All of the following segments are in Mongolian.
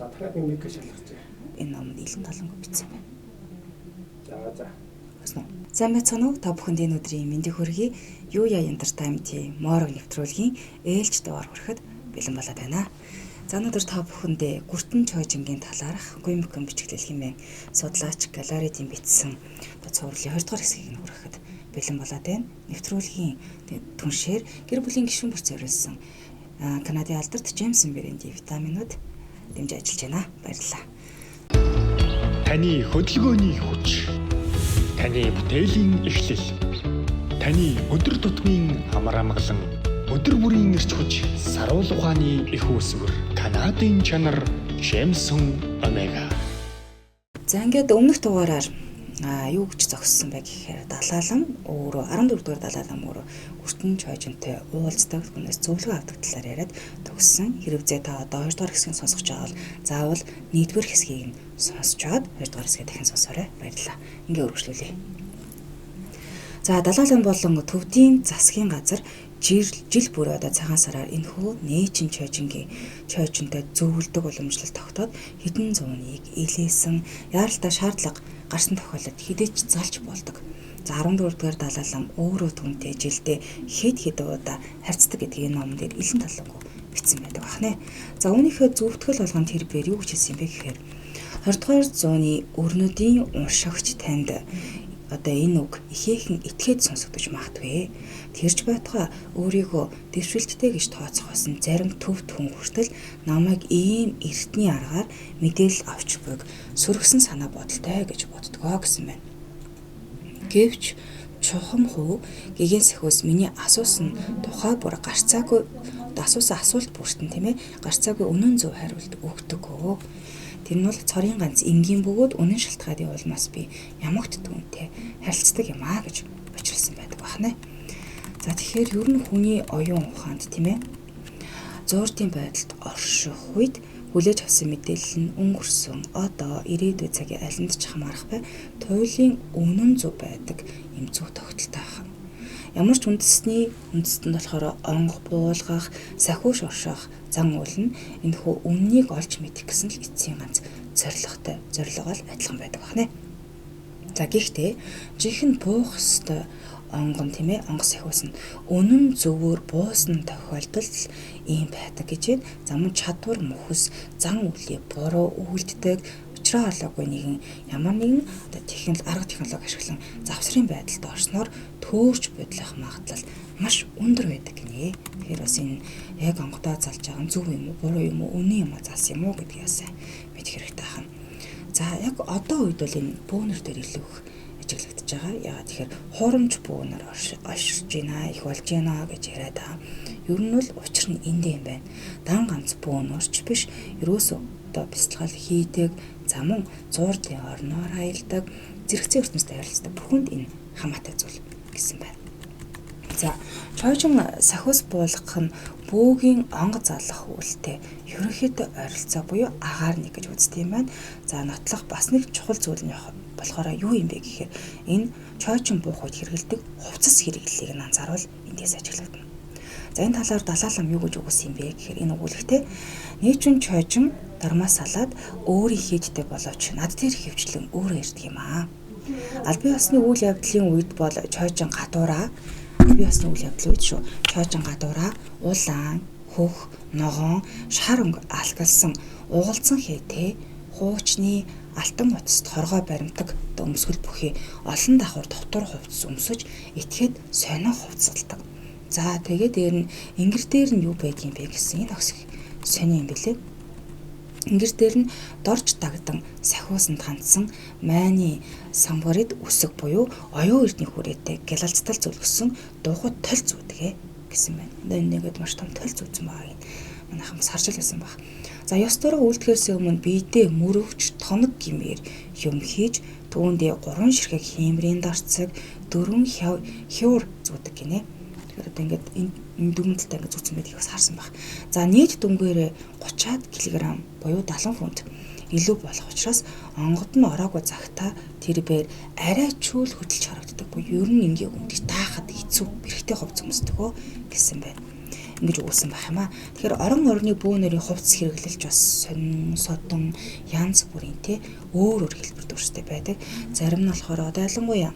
За дахиад нэг шалгаж байна. Энэ номд Илэн Талангүй бичсэн байна. За. Сайн байцгаана уу? Та бүхэнд энэ өдрийн мэндийг хүргэе. Юуя Entertainment-ийн Морог нэвтрүүлгийн ээлж дугаар хүрэхэд бэлэн болоод байна. За өнөөдөр та бүхэндээ Гүртэн Чойжингийн талаарх гомикон бичиглэл хэмээн судлаач галерейдийн бичсэн цувралын 2 дугаар хэсгийг хүрэхэд бэлэн болоод байна. Нэвтрүүлгийн түншээр гэр бүлийн гишүүн бүр зориулсан Канадын алдарт Джеймсон брендийн витаминууд дэмжиж ажиллаж байна. Баярлалаа. Таны хөдөлгөөний хүч, таны бүтээлийн эхлэл, таны өдөр тутмын амар амгалан, өдөр бүрийн эрч хүч, саруул ухааны их үүсвэр, Канадын чанар Джеймсон Омега. За ингээд өмнөх дугаараар юу гэж зогссон бэ гэхээр далаалан өөрөө 14 дугаар далаалан өөрөө Гүртэн Чойжинтэй уулздаг, хүнээс зөвлөгөө авдаг талаар яриад төгссөн. Хэрвээ та одоо 2 дугаар хэсгийг сонсож байгаа бол заавал 1-р хэсгийг нь сонсчоод 2 дугаар хэсгээ дахин сонсоорой. Баярлалаа. Ингээ үргэлжлүүлье. За далаалан болон төвдийн засгийн газар жил бүр одоо цагаан сараар энэхүү нээчин Чойжинтэй зөвлөдөг уламжлалт тогтоод хэдэн зууныг илээсэн яаралтай шаардлага гарсан тохиолдолд хідээч залж болдог. За 14 дугаар далаалан өөрөө түнтэй жилдээ хэд удаа харьцдаг гэдгийг энэ номон дээр Илэн Талангүй бичсэн байдаг бахнэ. За үүнийхээ зөвтгөл болгонд тэр бэр юу гэж хэлсэн бэ гэхээр 20 дугаар зууны өрнөдийн уншигч танд одоо энэ үг ихээхэн итгээд сонсогдож магадгүй. Тэрж байтугай өөрийгөө дэвшилттэй гэж тооцох басан зарим төв хүн хүртэл намайг ийм эртний аргаар мэдээлэл авч буйг сөргсөн санаа бодолтой гэж боддгоо гэсэн байна. Гэвч чухам хүү гэгийн сэхөөс миний асуусан тухай бүр гарцаагүй асуусан асуулт бүртэн тийм ээ гарцаагүй үнэн зөв хариулт өгдөгөө. Тэр нь бол цорын ганц энгийн бөгөөд үнэн шалтгааны улмаас би ямагт түүнтэй харилцдаг юм аа гэж учруулсан байдаг бахнэ. За тэгэхээр ер нь хүний оюун ухаанд тийм ээ зууртын байдалд орших үед хүлээж авсан мэдээлэл нь өнгөрсөн одоо ирээдүйн цагийн алинд ч хамаарах бай туйлын үнэн зөв байдаг юм зөв тогтолтой байна. Ямар ч үндэстэнд болохоор онго буулгах, сахиуш орших зан үйл нь энэхүү үннийг олж мэдэх гэсэн л эцсийн ганц зорилгоо л адилхан байдаг байна. За гэхдээ жинхэнэ буух ёстой онгон тийм ээ онгос сахиус нь үнэн зөвөөр буусан тохиолдолд ийм байдаг гэж байна. Замун чадвар мөхөс зан үйлээ буруу үйлддэг учраа олоогүй нэгэн ямар нэгэн арга технологи ашиглан завсрын байдалд орсноор төөрч бодлох магадлал маш өндөр байдаг гинэ. Тэгэхээр бас энэ яг онгодоо залж байгаа нь зөв юм уу, буруу юм уу, үнэн юм уу, зас юм уу гэдгийг сайн мэдэх хэрэгтэй байна. За яг одоо үед бол энэ бөөнөр дээр илүү их ажиглагдаж байгаа. Яагаад тэгэхээр хуурамч бөөнөр оршиж байна, их болж байна гэж яриад байгаа. Ер нь бол учир нь эндээ юм байна. Дан ганц бөөнөрч биш, ерөөсөө одоо бяцлал хийдэг, замун зуурдын орноор аялдаг, зэрэгцээ ертөнцтэй харилцдаг бүхэнд энэ хамаатай зүйл гэсэн байна. За, Чойжин сахиус буулгах нь бөөгийн онго залах үйлтэй ерөнхийдөө ойролцоо буюу агаар нэг гэж үздэг юм байна. За, нотлох бас нэг чухал зүйл нь болохоор юу юм бэ гэхээр энэ Чойжин буух үед хэрэгэлдэг хувцас хэрэглэлийг нь анзаарвал эндээс ажиглагдана. За энэ талаар далаалам юу гэж үгүйсэн юм бэ гэхээр энэ өгүүлэгтээ нээчин Чойжин дармаас салаад өөрийн хийдтэй боловч над дээр хөвчлэн өөрөө ирдэг юм аа. Албан ёсны үйл явдлын үед бол Чойжин гадуураа Чойжин гадуураа улаан, хөх, ногоон, шар өнгө алгалсан угалзан хийтэй хуучны алтан утасд хоргоо баримтаг өмсгөл бүхий олон давхар дотор хувцас өмсөж этгээд сонио хувцалдаг. За тэгээд дээр нь ингэр дээр нь юу байдгийг бэ гэсэн энэ огс сонио юм бэлээ. Ингэр дээр нь дорж дагдан сахиусанд хандсан майны самбарид үсэг буюу оюун эрдний хүрээтэй гялалцтал зүлгсэн дуухад толь зүүдэгэ гэсэн байна. Энэ нэгэд маш том толь зүүсэн байгаа юм. Манайхан бас харж байсан баг. За ёс дураа үйлдэхээс өмнө биедээ мөрөвч тоног гимээр юм хийж түүндээ 3 ширхэг хиймрийн дарцаг 4 хявр зүүдэг гинэ. Тэгэхээр одоо ингээд энэ дүгнэлтээ ингээд зүтсэн байдгийг бас харсан баг. За нийт дүнгээрээ 30 кг буюу 70 фунт илүү болох учраас онгод нь ороогүй цагта тэр бээр арай чүүл хөдөлж харагддаг. Буюу ер нь ингээ үндийг таахад хэцүү бэрхтээ хувц өмсдөгөө гэсэн байна. ингэж өгүүлсэн байх юм аа. Тэгэхээр орон орны бөөнөрийн хувцас хэрэглэлж бас сонин содон янз бүрийн өөр хэлбэр төрстэй байдаг. Зарим нь болохоор одоо ялангуяа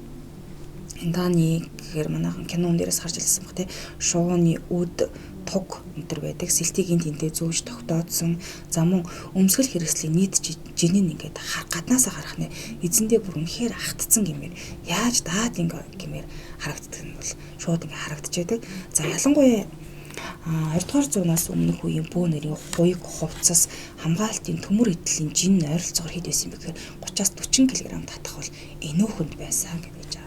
Инданы гэхээр манайхан кинон дээрээс харж илсэн баг шууны үд туг өнтер байдаг. Сэлтийг тэнтэй зөөж тогтоодсон. За мөн өмсгөл хэрэгслийн нийт жинийн ингээд гаднаасаа харах нэ эзэндээ бүр үнэхээр ахтцсан гэмээр яаж даад гэмээр харагддаг нь бол шууд ингээд харагдаж байдаг. За ялангуяа 20 дугаар зуунаас өмнөх үеийн бөөнөрийн хуйг хувцас хамгаалтын төмөр эдлийн жин ойролцоогоор хэд байсан бэ гэхээр 30-аас 40 кг татах бол энүүхэнд байсан гэж байна.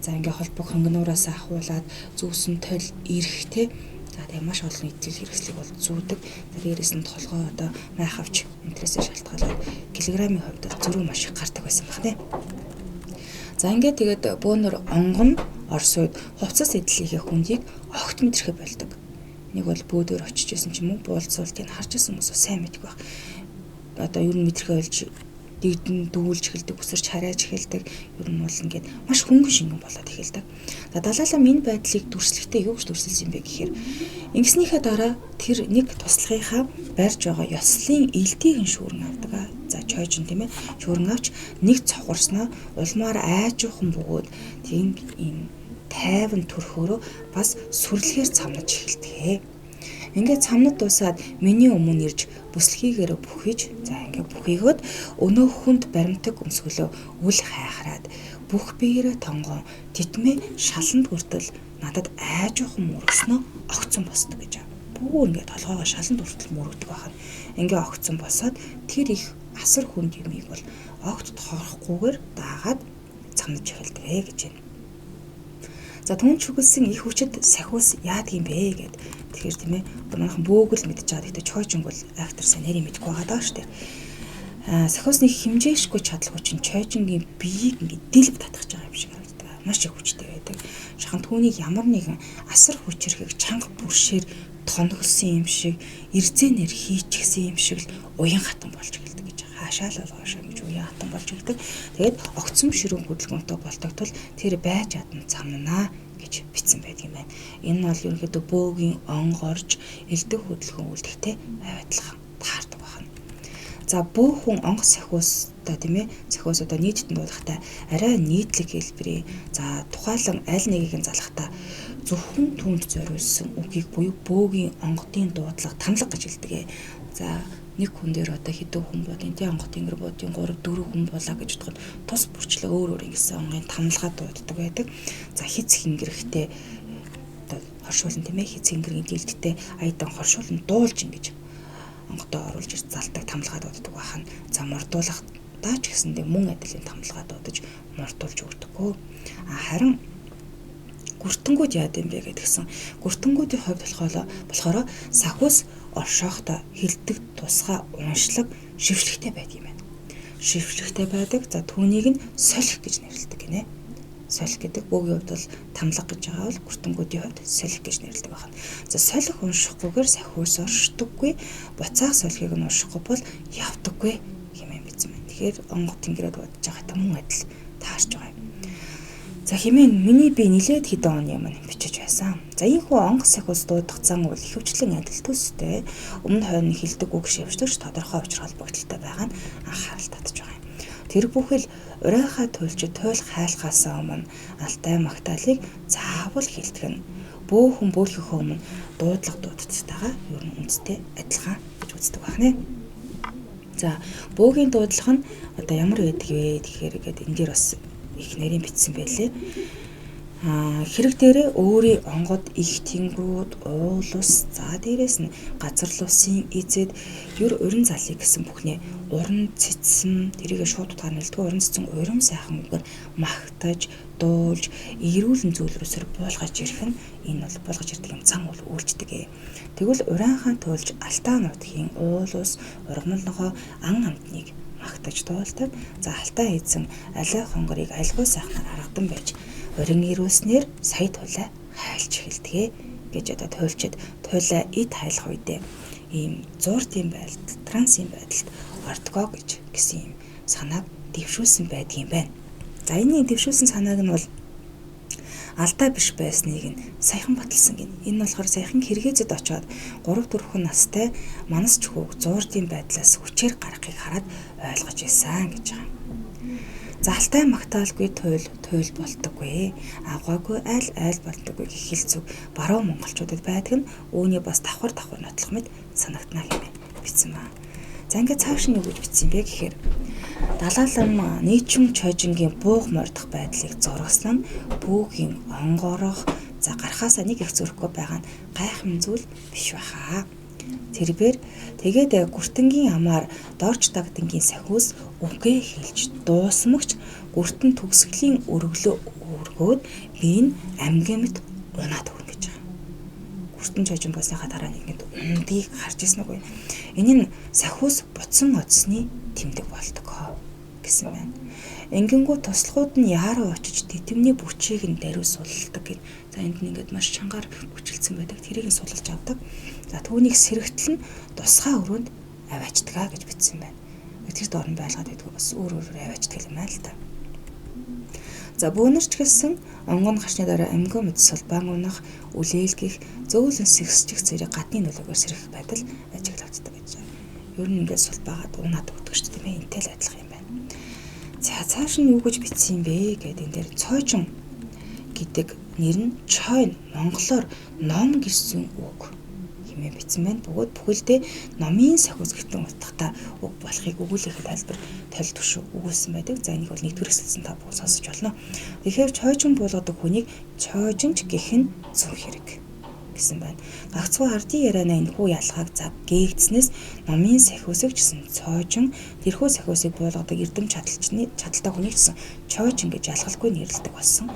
За ингээ холбог хөнгөнөөс ахуулаад зүүсэн тол ирэхтэй. За тэгээ маш олон эдгээр хэрэгслийг бол зүүдэг. Дээрээс нь толгой одоо майх авч энэтрээс шалтгаалаад килограммын хувьд зөрүү маш их гардаг байсан баг нэ. За ингээ тэгээд бөөнөр онгон орсууд хувцас эдлийнхээ хүндийг огт мэдрэхэ болдог. Нэг бол бөөдөр очиж исэн ч юм уу буулцуултыг харж исэн хүмүүс сайн мэдгүй баг. Одоо ер нь мэдрэхэ болж дэгдэн дүүлж эхэлдэг, өсөрч харайж эхэлдэг. Ер нь бол ингээд маш хөнгөн шингэн болоод эхэлдэг. За далаалам энэ байдлыг дүрслэхдээ юу гэж дүрсэлсэн бэ гэхээр ингэснийхээ дараа тэр нэг туслахынхаа барьж байгаа ёслолын элдийг нь шүүрэн авдаг. За чойжин тийм ээ шүүрэн авч нэг цохорсноо улмаар айжуухан бөгөөд тийм ийм тайван төрхөөрөө бас сүрлэгээр цамнаж эхэлдэг. Ингээд цамнад дуусаад миний өмнө ирж бүслэхийгээр бүхэж за ингээд бүхийгөөд өнөө хүнд баримтаг өмсгөлөө үл хайхраад бүх биеэрээ тонгон титмээ шаланд хүртэл надад айжуухан мөргснөө огцсон босдог гэж. Бүр ингээд толгоогоо шаланд хүртэл мөргдөг байна. Ингээд огцсон босоод тэр их асар хүнд юмыг бол огт тоорохгүйгээр даагаад цамнаж эхэлдэг гэж байна. За түн чүглсэн их хүчит сахиус яадаг юм бэ гэд. Тэгэхээр тийм ээ манайхан бөөгөл мэдж байгаа. Гэхдээ чойжинг бол актер сайн нэрийг мэдэхгүй байгаа даа шүү дээ. Сахиусны хэмжээшгүй чадлагч нь чойжингийн биеийг ингээд дэлб татгаж байгаа юм шиг харагддаг. Маш их хүчтэй байдаг. Шахан түүнийг ямар нэгэн асар хүчрэхийг чанга бүршээр тоногсон юм шиг эрзэнээр хийчихсэн юм шиг л уян хатан болж эхэлдэг гэж. Хаашаал болгоошаа гэж уян хатан болж эхэлдэг. Тэгээд огцом ширүүн хөдөлгөөнтэй болтогтол тэр байж чадна цамнаа гэж бичсэн байдаг юм байна. Энэ нь бол ерөнхийдөө бөөгийн онгорж элдэх хөдөлгөөн үлдэхтэй адилхан таардаг байна. За бөөхөн онго сахиустай тийм ээ сахиус одоо нийтэд дуулахдаа арай нийтлэг хэлбэрийн за тухайлан аль нэгийг нь залахтаа зөвхөн түүнд зориулсан үгийг буюу бөөгийн онгодын дуудлага тамлаг гэж хэлдэг. За нэг хүн дээр одоо хэдэн хүн бодын тий онгот тэнгэр бодын 3 4 хүн болоо гэж бодоход тус бүрчлээ өөр өөр ингэсэн онгийн тамлагаа дууддаг байдаг. За хиц хингэрэхтэй одоо хоршуулн тийм ээ хиц хингэрийн гэлттэй аядан хоршуулн дуулж ингэж онгодоо оруулж ирж залдаг тамлагаа дууддаг бахан. За мордуулах даач гэсэндээ мөн адилын тамлагаа дуудаж мордуулж өгдөггүй. Харин гүртэнгүүд яад юм бэ гэдгсэн. Гүртэнгүүдийн хувьд болохоор сахиус оршоохтой хилдэг тусгай уншлаг шившлэгтэй байдаг юм байна. Шившлэгтэй байдаг. За түүнийг нь солих гэж нэрлэдэг гинэ. Солих гэдэг бөөгийн хувьд бол тамлаг гэж байгаа бол гүртэнгүүдийн хувьд солих гэж нэрлэдэг байна. За солих уншихгүйгээр сахиус оршдоггүй, буцаах солихыг нь уншихгүй бол явдаггүй хэмээн бичсэн байна. Тэгэхээр онгот тэнгэрээр бодож байгаа мөн адил таарч байгаа юм. За хэмээн миний би нилээд хэдэн оны юм бичиж байсан. За ийхүү онгоц сахиус дуудах зан үйл ихэвчлэн адил төстэй. Өмнө хойно хилдэг үг шившдэгч тодорхой учир холбогдолтой байгаа нь анхаарал татж байгаа юм. Тэр бүхэл урайхаа туйлж туйл хайлахаасаа өмнө алтай магтаалыг заавал хилдэг нь бөөхөн бөөлхөхөө өмнө дуудлага дуудтайгаа ер нь үндэстэй адилхан гэж үздэг байна. За бөөгийн дуудлага нь одоо ямар байдаг вэ гэхээр энэ дээр бас их нэрийн бичсэн байлээ. Хэрэг дээрээ өөрийн онгод их тэнгэрүүд уулус за дээрээс нь газар луусын эзэд ер урин залыг гэсэн бүхнээ уран цэцэн тэрийгэ шууд утгаар нэлдэг уран цэцэн урам сайхан үгээр магтаж дуулж эрүүлэн зүйлрүүсээр буулгаж ирэх нь энэ бол буулгаж ирдэг юм цан уул үйлчдэг. Тэгвэл урианхан туйлж алтаа нутгийн уулус ургамал нохоо ан амтныг магтаж дуулдаг. За алтаа эзэн алай хонгорыг альгүй сайхнаар аргадан байж урин ирүүлснээр сая тулаа хайлж эхэлдэг гэж одоо туйлчид туйлаа эд хайлах үедээ ийм зууртын байдалд трансын байдалд ордгоо гэсэн юм санааг дэвшүүлсэн байдаг юм байна. За энэ дэвшүүлсэн санааг нь бол алдаа биш байсныг нь саяхан баталсан гин. Энэ болохоор саяхан хэрэгэзэд очоод 3-4 настай манас чөхөг зуурдын байдлаас хүчээр гаргахыг хараад ойлгож байсан гэж байгаа. Залтай магтаалгүй туйл болдоггүй. Агаагүй айл болдоггүй гэх хэлцүү баруун монголчуудад байдаг нь үүний бас давхар нотлох мэт санагдана хэмээн бичсэн ба. За ингээд цааш нь юу гэж бичсэн бэ гэхээр Далаалам нийчм чойжингийн бууг мордох байдлыг зургасан нь бүүгийн онгорох за гарахаасаа нэг их зөрөхгүй байгаа нь гайхам зүйл биш байхаа. Тэрээр тэгээд гүртэнгийн амаар дорж дагдангийн сахиус үгээ хэлж дуусмагч гүртэн төгсгөлийн өргөлөө өргөөд би энэ амьгэмт унаад өгнө гэж байгаа. Гүртэн чойжин болсныхаа дараа нэгэнд ундыг харж ирсэн үгүй. Энэ нь сахиус буцсан оцсны тэмдэг болдог гэсэн байна. Ингэнгүү туслахууд нь яаруу очиж тэтэмний бүчийг нь даруй сулладаг гэд. За энд нь ингээд маш чангаар бүчилдсэн байдаг. Тэрийг нь сулж авдаг. За түүнийг сэрэгтэл нь тусгай өрөөнд аваачдгаа гэж бичсэн байна. Тэр дорн байлгаад байдгүй бас өөр аваачдаг юм аа л та. За бөөнөрч гэсэн онгон гарчны дараа амьгоо мэд сулбаан унах, үлээлгэх, зөөлөн сэгсчих зэрэг гадны нөлөөгөөр сэрэх байдал ажиглагддаг гэж байна. Ер нь ингээд сулбаагаад унаад өгдөг шүү дээ. Энтэй л адилхан юм байна. За цааш нь юу гэж бичсэн юм бэ гэдэг энэ дээр цойжин гэдэг нэр нь чойн монголоор ном гэсэн үг хэмээн бичсэн байна. Бөгөөд бүхэлдээ номын сахиус гэтэн утгатай үг болохыг өгүүлэхэд тайлбар тал төшөө өгүүлсэн байдаг. За энийг бол нэгдүгээр хэсэгсэн та бүгд сонсож болно. Тэгэхээр чойжин болгодог хүнийг чойжинч гэх нь зөв хэрэг гэсэн байна. Гагцхүү ардын яриана энэ хүү ялгааг зав гээгдснээс номын сахиусыг гэсэн цойжин тэрхүү сахиусыг буулгадаг эрдэм чадaltaй хүнийг гэсэн чойжин гэж ялгалгүй нэрлэдэг болсон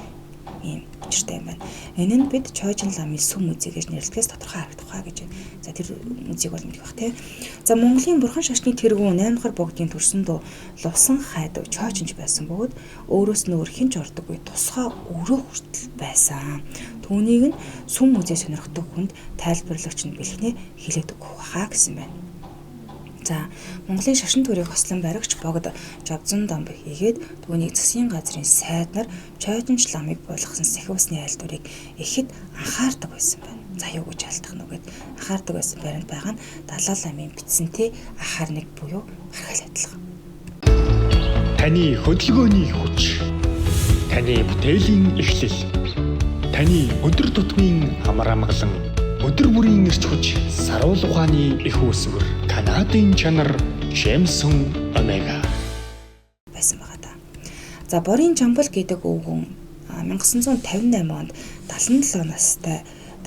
ийм учиртай юм байна. Энэ нь бид чойжин ламын сүм үзье гэж нэрлэдгээс тодорхой харагдах хаа гэж байна. За тэр үзьийг бол мэдэх бах тий. За Монголын бурхан шашны тэргүүн 8 дахь богдын төрсөн дөө лувсан хайдаг чойжинж байсан бөгөөд өөрөөс нь өөр хинч ордоггүй тусгай өрөө хүртэл байсан. Түүнийг нь сүм үзье сонирхдаг хүнд тайлбарлагч нь бэлхнээ хэлээд өгөх хаа гэсэн байна. За Монголын шашин төрийг хослон баригч богд Жавзан дамб хийгээд түүнийг засгийн газрын сайднаар чойжинч ламыг болгосон сахиусны айл дүрийг ихэд анхаардаг байсан байна. За юу гэж алтах нүгэд анхаардаг байсан баримт байгаа нь Далаа ламын бичсэнтэй ахаар нэг буюу гаргал адилхан. Таны хөдөлгөөний хүч, таны бүтээлийн эхлэл, таны өдөр тутмын амар амгалан өдөр бүрийн эрч хүч саруул ухааны их үүсвэр Канадын чанар Шэмсэн Омега байсан байгаа да. За борийн жамбал гэдэг өвгөн 1958 онд 77 настай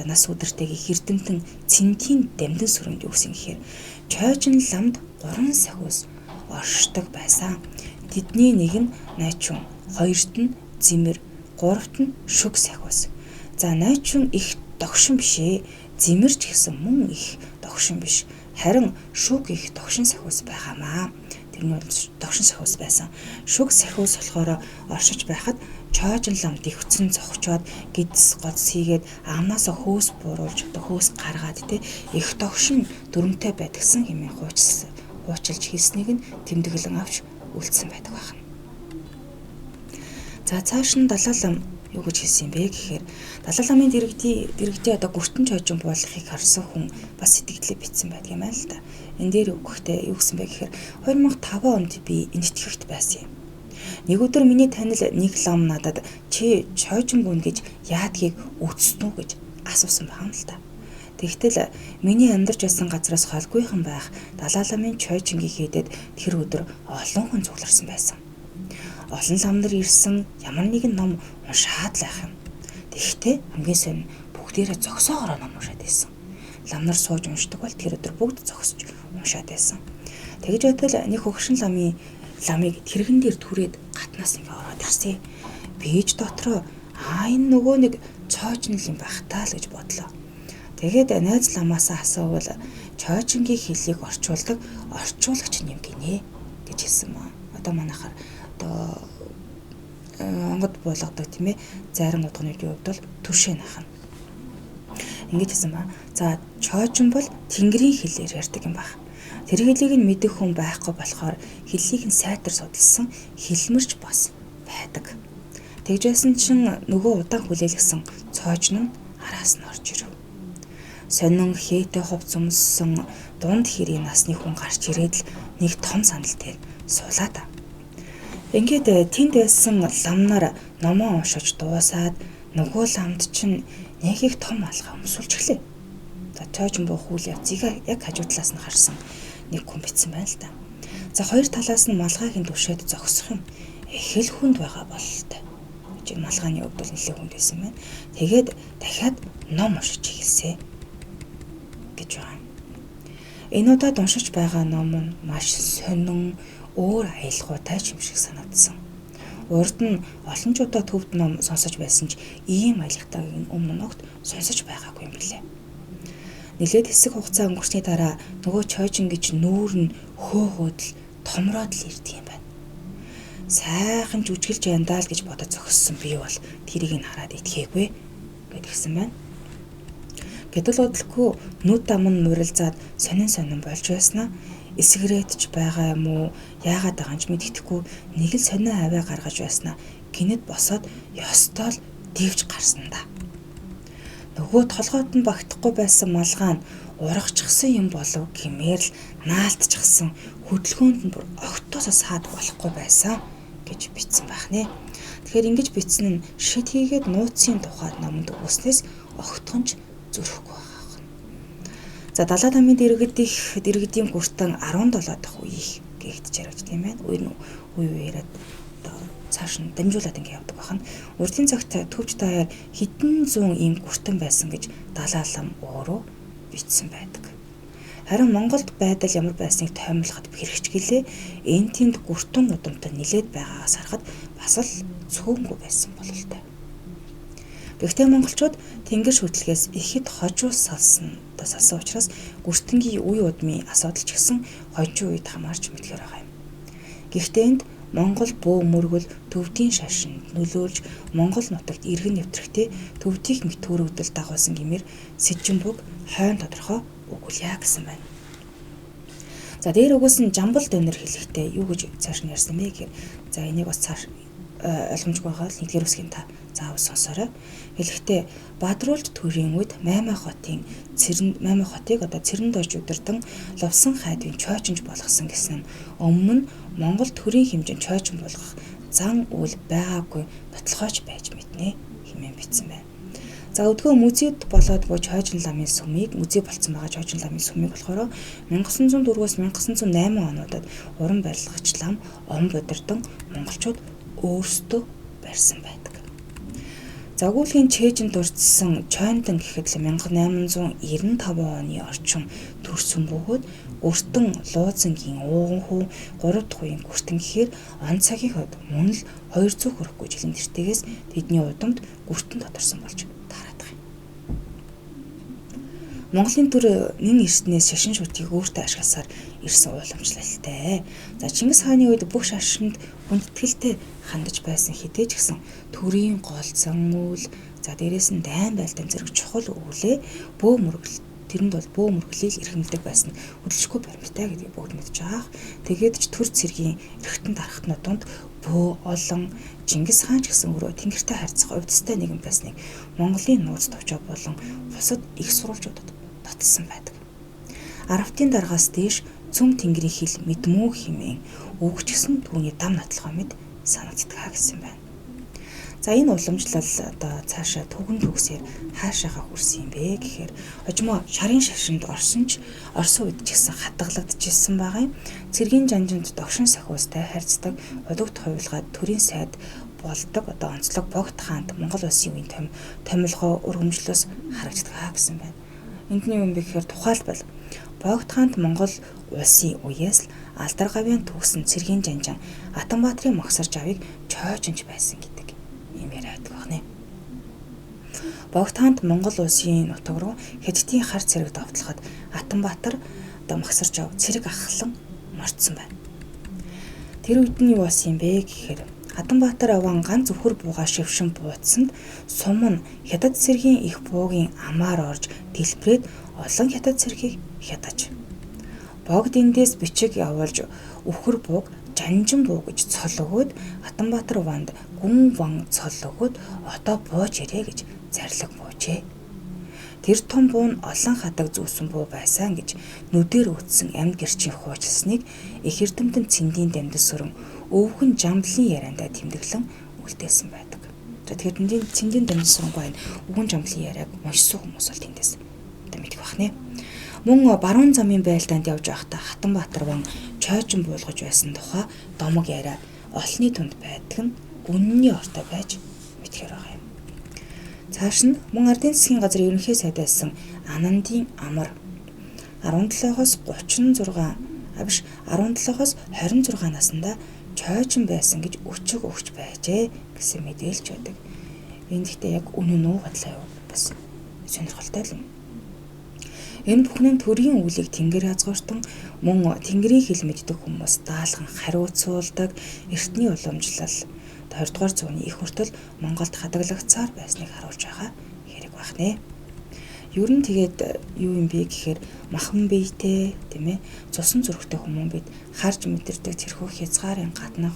нас өдөртэйг эрдэмтэн Цэнтийн Дамдын сүрэмд үүсэн гэхээр чойжин ламд 3 сахиус оршдог байсан. Тэдний нэг нь найчун, хоёрт нь зэмэр, гуравт нь шүг сахиус. За найчун их догшин бишээ. Зэмэрч гэсэн мөн их догшин биш. Харин шүг их догшин сахиус байгаамаа. Тэр нь догшин сахиус байсан. Шүг сахиус болохоор оршиж байхад чойжин ламд өвцөн зогчоод гидс гоц хийгээд амнаасаа хөөс бууруулж хөөс гаргаад их догшин дүрмтэй байдгсан хэмээн хуучилж хийснийг нь тэмдэглэн авч үлдсэн байдаг байна. За цааш нь Далаа лам юу гэж хэлсэн юм бэ гэхээр Далаа ламын дэрэгдээ одоо гүртэн чойжин буулгахыг харсан хүн бас сэтгэлээ битсэн байдаг юм аа л да. Энэ дээр үгхтэй юу гэсэн бэ гэхээр 2005 онд би энэтхэгт байсан юм. Нэг өдөр миний танил нэг лам надад чи чойжин гүн гэж яадгийг үтснүү гэж асуусан байна л да. Тэгтэл миний амьдарч байсан газраас холгүйхан байх Далаа ламын чойжингийг хийдэд тэр өдөр олон хүн цугларсан байсан. Олон лам нар ирсэн ямар нэгэн ном уншаад л байх юм. Тэгэхдээ хамгийн сайн бүгдээрээ зогсоогоор ном уншаад байсан. Лам нар сууж уншдаг бол тэр өдөр бүгд зогсож уншаад байсан. Тэгж байтал нэг хөгшин ламыг тэрэгэн дээр түрээд гатнаас ингээ ороод ирсэн. Бийж дотроо энэ нөгөө нэг чойжин юм байх таа л гэж бодлоо. Тэгээд найз ламаасаа асуувал чойжингийн хэллийг орчуулагч юм гинэ гэж хэлсэн маа. Одоо манайхаар одоо онгод буулгадаг тийм ээ зарим удганы хувьд бол түшээ нахна. Ингэж хэлсэн ба. За чойжин бол тэнгэрийн хэлээр ярьдаг юм байна. Тэр хэлийг нь мэдэх хүн байхгүй болохоор хэллийг нь сайтар судалсан хэлмэрч бас байдаг. Тэгжсэн чин нөгөө удаан хүлээлгсэн цоож нь араас нь орж ирэв. Сонин хээтэй хувц өмссөн дунд хэрийн насны хүн гарч ирээд л нэг том сандал дээр суулаа та. Ингээд тэнд байсан ламнаар номоо уншиж дуусаад нөгөө ламд чинь нэг их том алгаа өмсүүлж эхлэв. За цоожин буу хүл явцыг яг хажуу талаас нь харсан нэг хүн битсэн байна л та. За хоёр талаас нь малгайгийн түвшээд зогсох юм их л хүнд байгаа бололтой. Жиг малгайны өвд бол нэлээд хүнд байсан байна. Тэгээд дахиад ном уншиж эхэлсэ гэж байна. Энэ удаад уншиж байгаа ном нь маш сонин өөр аялгаутай юм шиг санагдсан. Урд нь олон ч удаа төвд ном сонсож байсан ч ийм аялгатайг өмнө нь огт сонсож байгаагүй юм билээ. Нилээд хэсэг хугацаа өнгөрсний дараа нөгөө чойжин гэж нүүр нь хөөгөөд л томроод л ирдэг юм байна. Сайхан жүжиглж яндаа л гэж бодож зогссон би бол тэрийг нь хараад итгээгүй гэдгсэн байна. Гэтэл удалгүй нүд дам нь мурилзаад сонин болж байснаа эсгэрэтж байгаа юм уу яагаад байгаа юм ч мэддэхгүй нэг л сонин аваа гаргаж байснаа гинэд босоод ёстой л дивж гарсан да. Нөгөө толгойд нь багтахгүй байсан малгай нь урагчсан юм болов гэмээр л наалтчихсан хөдөлгөөнд нь бүр огтоосоо саад болохгүй байсан гэж бичсэн байх нэ. Тэгэхээр ингэж бичсэн нь шид хийгээд нууцын тухайд номонд өгснээс огтхонч зүрхгүй байгаа. За далаа намын дэргэдийн хүртэн 17 дахь үеийг гээгдэж яригч тийм байна. Үе яриад цааш нь дамжуулаад ингэ явдаг бахан. Урдын цагт төвч даяар хэдэн зуун ийм хүртэн байсан гэж далаа лам өөрөө бичсэн байдаг. Харин Монголд байдал ямар байсныг тоймлоход хэрэгч гэлээ энэ тэнд гүртэн удамтай нилээд байгаагаас харахад бас л цөөнгүй байсан бололтой. Гэхдээ монголчууд тэнгэр шүтлгээс ихэд хожуу салсан учраас гүртэнгийн үе удмын асуудал ч гэсэн хожуу үед хамаарч мэдгээр байгаа юм. Гэхдээ энд Монгол бөө мөргөл төвдийн шашинд нөлөөлж Монгол нутагт иргэн нэвтрэхдээ төвдийг мэт төрөгдөл дагуулсан гэмээр Сэжинбүг хойно тодорхой өгүүлье гэсэн байна. За дээр өгөөс нь жамбал дөнөр хэлэхдээ юу гэж цааш нь ярьсан бэ гэхээр за энийг бас цааш ойлгомжгүй байгаа л нэгдүгээр үсгийн та заавал сонсоорой. Хэлэхдээ Бадруулж төрийн үед Маймай хотыг цэрэнд орж удирдан лувсан хайдын чойчинж болгосон гэсэн нь өмнө нь Монгол төрийн хэмжээнд чойчин болгох зан үйл байгаагүй нотлохойч байж мэднэ хэмээн бичсэн байна. За өдгөө музейд болоод буй чойчин ламын сүмийг музей болцсон байгаа чойчин ламын сүмийг болохоор 1904-өөс 1908 онуудад уран барилгач лам он бодирдон монголчууд өөрсдөө барьсан байдаг. Загуулгийн чэйжинд дурдсан чойндон гэхэд л 1895 оны орчим төрсөн бөгөөд өртөн луузангийн ууган хүү 3 дахь үеийн гүртэн гэхээр он цагийн хувьд мөн л 200 хүрэхгүй жилийн тэртээс тэдний удамд гүртэн тодорсон болж таараад байгаа юм. Монголын төр нэн эртнээс шашин шүтгийг өөртөө ашигласаар ирсэн уламжлалтай. За Чингис хааны үед бүх шашинд хүндэтгэлтэй хандаж байсан хэдий ч гэсэн төрийн гол зан үйл за дээрээс нь дайн байлдан зэрэг чухал өвлөө бөө мөргөл тэрэнд бол бөө мөргөлийг эрхэмлдэг байсан хөдөлшгүй баримттай гэдгийг бүгд мэдж байгаа. Тэгээд ч төр цэргийн эрхтэн дарахтнууд донд бөө олон Чингис хаан ч гэсэн өөрөө тэнгэртэй харьцах увдстай нэгэн байсныг Монголын нууц товчоо болон бусад их сурвалжуудад баталсан байдаг. Аравтын дараагаас дээш цөм тэнгэрийн хил мэдмүү хэмээн өгч гисэн түүний дам натлахаа мэд санагддаг гэсэн байна. За энэ уламжлал одоо цаашаа түгэн төгсөөр хаашаага хүрсэн юм бэ гэхээр хожимо шарын шашинд орсон үед ч гэсэн хатгалагдчихсан байгаа юм. Цэргийн жанжинд догшин сахиустай харьцдаг удагт хувилгаад төрийн сайд болдог одоо онцлог Богд хаанд Монгол улсын үеийн томилгоо өргөмжлөөс харагддаг гэсэн байна. Эндний юм бэ гэхээр тухайлбал Богд хаанд Монгол улсын үеэс л алдар гавьяан төгсөн цэргийн жанжин Атанбаатарын могсорж авыг чойжинж байсан гэдэг юм яриад байна. Богд хаанд Монгол улсын нутаг руу Хятадын хар цэрэг довтлоход Атанбаатар одоо могсорж ав цэрэг ахлан мордсон байна. Тэр үед нь юу болсон юм бэ гэхээр Атанбаатар аван ганц зөвхөр бууга шившин буудсанд сум нь Хятад цэргийн их буугийн амаар орж дэлбрээд олон Хятад цэргийг хятаж. Богд эндээс бичиг явуулж өвхөр бууг жанжин буу гэж цол өгөөд Атанбаатар ванд гүн ван цол өгөөд одоо бууж ирээ гэж зарлиг буужээ. Тэр том буу нь олон хадаг зүүсэн буу байсан гэж нүдээр үтсэн амьд гэрчийн хуучилсныг их эрдэмтэн цэндийн дамдас сүрэн өвгөн жамдлын яриандаа тэмдэглэн үлдээсэн байдаг. Тэгэхээр цэндийн дамдас сүрэн байна өвгөн жамдлын яриаг уншсан хүмүүс бол тэндээс мэдэх бах нэ. Мөн баруун замын байлдаанд явж байхдаа Хатанбаатар ван чойжин буулгаж байсан тухай домог яриа олонний түнд байдаг нь үнний ортой байж мэдхээр байгаа юм. Цааш нь мөн ардын засгийн газрын ерөнхий сайд байсан Анандын амар 17-оос 26 наснда чойжин байсан гэж өчөг өгч байжээ гэсэн мэдээлж байдаг. Энэ гэхдээ яг үнэн үү бодлоо юу бас сонирхолтой юм. Энэ бүхэн төрийн үлийг тэнгэр хязгаартан мөн тэнгэрийн хэл мэддэг хүмүүс даалган хариуцуулдаг эртний уламжлал 20 дугаар зууны их хүртэл Монголд хадаглагцаар байсныг харуулж байгаа хэрэг байх нэ. Ер нь тэгээд юу юм бэ гэхээр махан биетэй тийм ээ цусан зүрхтэй хүмүүс бид харж мэдэрдэг тэрхүү хязгаарын гадна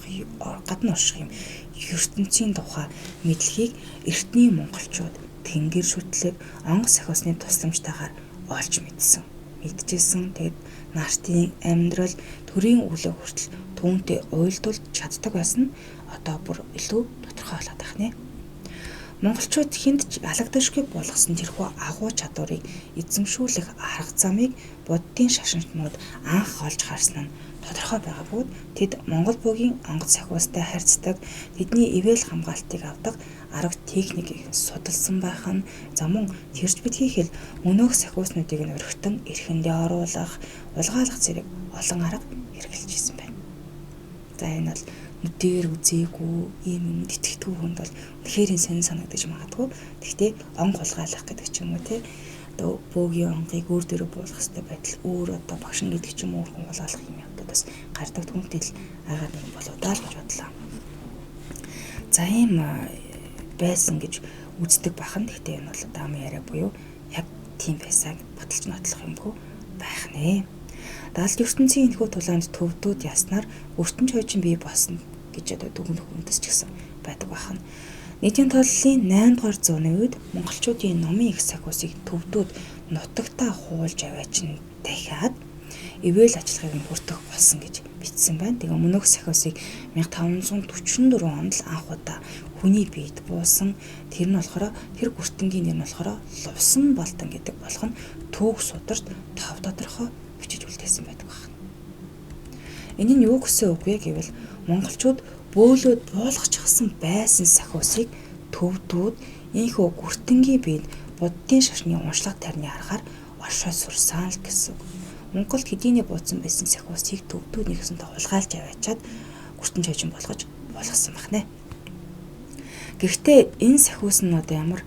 орших юм ертөнцийн тухай мэдлэгийг эртний монголчууд тэнгэр шүтлэг онгоц сахиусны тусламжтайгаар олж мэдчихсэн. Тэгээд наартын амьдрал төрийн үлэг хүртэл түүнтэй уйлдуулж чаддаг байсан нь одоо бүр илүү тодорхой болоод байна нэ. Монголчууд хүнд ч алагдашгүй болгосон тэрхүү агуу чадварыг эзэмшүүлэх арга замыг буддын шашинчнууд анх олж харсан нь тодорхой байгаа бөгөөд тэд Монгол бүгийн онгоц сахиустай харьцдаг, тэдний ивэл хамгаалтыг авдаг арга техникийг судалсан байх нь замун тэрч битгий хэл мөнөөх сахиуснуудыг нь өргөтөн эрхэндээ оруулах, улгаалах зэрэг олон арга хэрэгжилж ирсэн байна. За энэ бол нүдээр үзээгүй ийм юм итгэдэггүй хүнд бол үнэхээр сонир санагдаж магадгүй. Гэхдээ онг улгаалах гэдэг ч юм уу те одоо бөөгийн онгыг өөр дөрөв буулгах хэрэгтэй байтал өөр одоо багшин гэдэг ч юм уу хүн улгаалах юм явдад бас гардаг түнхтэй л агаар нэг болоодаа л гэж бодлоо. За ийм байсан гэж үздэг бахан. Гэхдээ энэ бол даамын яриа буюу яг тийм байсан бодолч нотлох юмгүй байх нэ. Даалт ертөнцийн энэхүү тулаанд төвдүүд яснаар өртөн чойжин бий болсон гэж одоо дүгнэх үндэс ч гэсэн байдаг бахан. Нийтийн толлын 8 дугаар зууны үед монголчуудын номын их сахиусыг төвдүүд нутагтаа хуулж аваачин дахиад ивэл ажиллахыг нь хүртэх болсон гэж бичсэн байна. Тэгээ мөнөөх сахиусыг 1544 онд л анх удаа хүний биед буусан. Тэр нь болохоор тэр гүртэнгийн нэр нь болохоор Лувсан Болтон гэдэг болох нь түүх сударт тав тодорхой бичиж үлдээсэн байдаг байна. Энэ нь юу гэсэн үг вэ гэвэл монголчууд бөөлөд буулгачихсан байсан сахиусыг төвдүүд ийхүү гүртэнгийн биед буддын шашны уншлага тарны аргаар оршоод сурсан л гэсэн. Монголд хэдийний бууцсан байсан сахиусыг төвдүүд нэгсэнтэй хулгайлж аваачаад гүртэн чойжин болгож болгосон байна. Гэхдээ энэ сахиус нь одоо ямар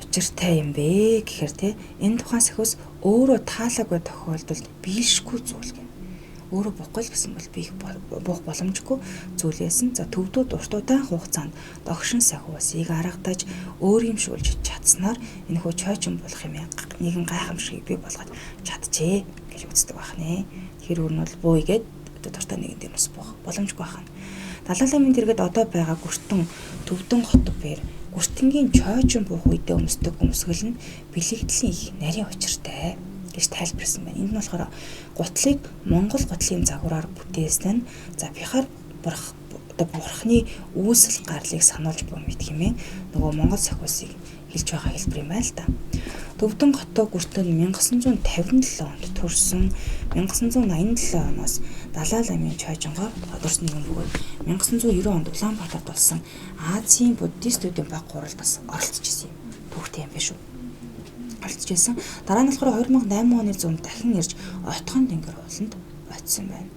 учиртай юм бэ гэхээр те энэ тухайн сахиус өөрөө таалаагүй тохиолдолд биелшгүй зүйл гэнэ. Өөрөө бохгүй л гэсэн бол биех буух боломжгүй зүйл байсан. За төвдүүд урт удаан хугацаанд догшин сахиусыг аргадаж өөрөмшүүлж чадсанаар энэ хөө чойжин болох юм нэгэн гайхамшигыг бий болгож чадчихэ гэж үздэг байна. Тэр өөр нь бол буу игээд одоо дуртай нэгэн дээр бас буух боломжгүй байна. Далааламын дэргэд одоо байгаа гүртэн төвдөн хот бээр гүртэнгийн чойжин буух үедээ өмсдөг өмсгөл нь бэлэгдлийн их нарийн учиртай гэж тайлбарсан байна. Энд нь болохоор гутлыг Монгол гутлын загвараар бүтээсэн нь за бихаар бурхны үүсэл гарлыг сануулж буй мэт хэмээн нөгөө Монгол сахиусыг хэлж байгаа хэлбэр юм байна л да. Төвдөн хотоо гүртэн 1957 онд төрсөн. 1987 оноос Далай ламын чойжонгоор тодорсон нэгэн бөгөөд 1990 онд Улаанбаатарт болсон Азийн буддистуудын баг гуралд бас оролцож ирсэн юм. Түүхтэй юм биш үү? Оролцож ирсэн. Дараа нь болохоор 2008 оны зунд дахин ирж Отгон тэнгэр ууланд очсон байна.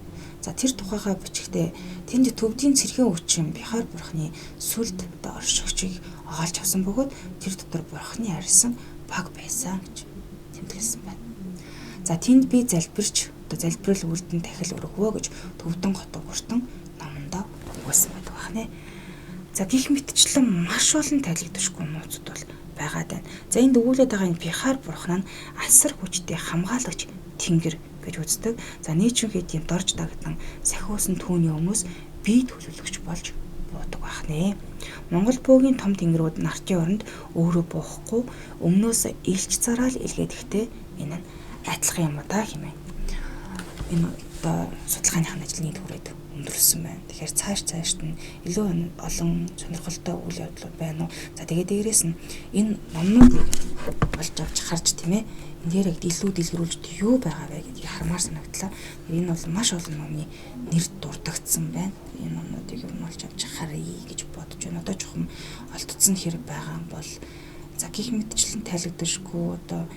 За тэр тухайгаа бичгтээ тэнд төвдийн цэргийн өвчин Бихаар бурхны сүлд оршигчийг оолж авсан бөгөөд тэр дотор бурхны арьсан баг байсан гэж тэмдэглэсэн байна. За тэнд би залбирал үлдэн дахил өргөвөө гэж төвдөн хотоо гуртан номондоо өгүүлсэн байдаг байна. За гих мэтчлэн маш олон тайлэгдэшгүй нууцуд бол байгаад байна. За энд өгүүлээд байгаа энэ Бихаар бурхан нь асар хүчтэй хамгаалагч тэнгэр гэж үздэг. За нийчмийн тийм дорж дагдан сахиусан түүний өмнөөс бие төлөвлөгч болж буудаг байх нэ. Монгол бөөгийн том тэнгэрүүд нартын оронд өөрөө буухгүй өмнөөс илч зараал илгээд ихтэй энэ нь адилхан юм уу та хэмээн. Энэ одоо судалгааныхын ажлын түрээд өндөрлсөн байна. Тэгэхээр цаашд нь илүү олон сонирхолтой үйл явдлууд байна уу. За тэгээд дээрээс нь энэ номнуудыг олж авч харж тийм ээ. Энэ дээр яг илүү дэлгэрүүлж юу байгаа вэ гэдгийг хармаар санагдлаа. Энэ бол маш олон номны нэр дурддагдсан байна. Энэ номнуудыг ер нь олж авч харъя гэж бодож байна. Одоо жоохон олдцсон хэрэг байгаа бол за гих мэдчлэн тайлбардашгүй одоо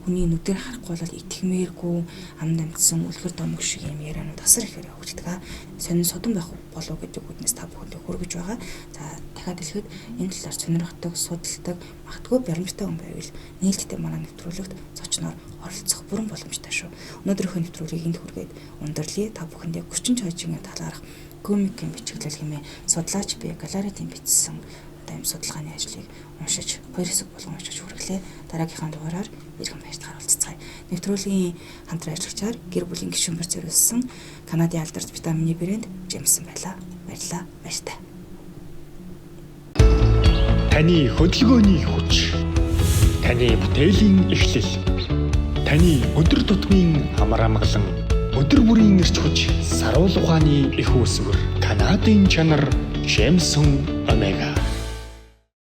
хүний нүдээр харахгүй бол итгэмээргүй амд амьдсан үлгэр домог шиг юм ярианууд асар ихээр хөгждөг. Сонин содон байх болов гэдэг үднээс та бүхэндээ хүргэж байгаа. За дахиад хэлэхэд энэ талаар сонирхдаг, судалдаг, магадгүй баримттай хүн байвал нээлттэй манай нэвтрүүлэгт зочноор оролцох бүрэн боломжтой шүү. Өнөөдрийнхөө нэвтрүүлгийг энд хүргээд өндөрлөе. Та бүхэндээ 40 хойжингийн талаарх комикийн бичиглэл хэмээн судлаач бие галерейдийн бичсэн ийм судалгааны ажлыг уншиж 2 хэсэг болгон уншиж хүргэлээ. Дараагийнхаа дугаараар иргэн баяртайгаар уулзцгаая. Нэвтрүүлгийн хамтран ажиллагчаар гэр бүлийн гишүүнээр зориулсан Канадын алдарт витамины брэнд Джеймсон байлаа. Баярлалаа. Баяртай. Таны хөдөлгөөний хүч. Таны бүтээлийн эхлэл. Таны өдөр тутмын амар амгалан өдөр бүрийн эрч хүч саруул ухааны их үүсвэр Канадын чанар Джеймсон Омега.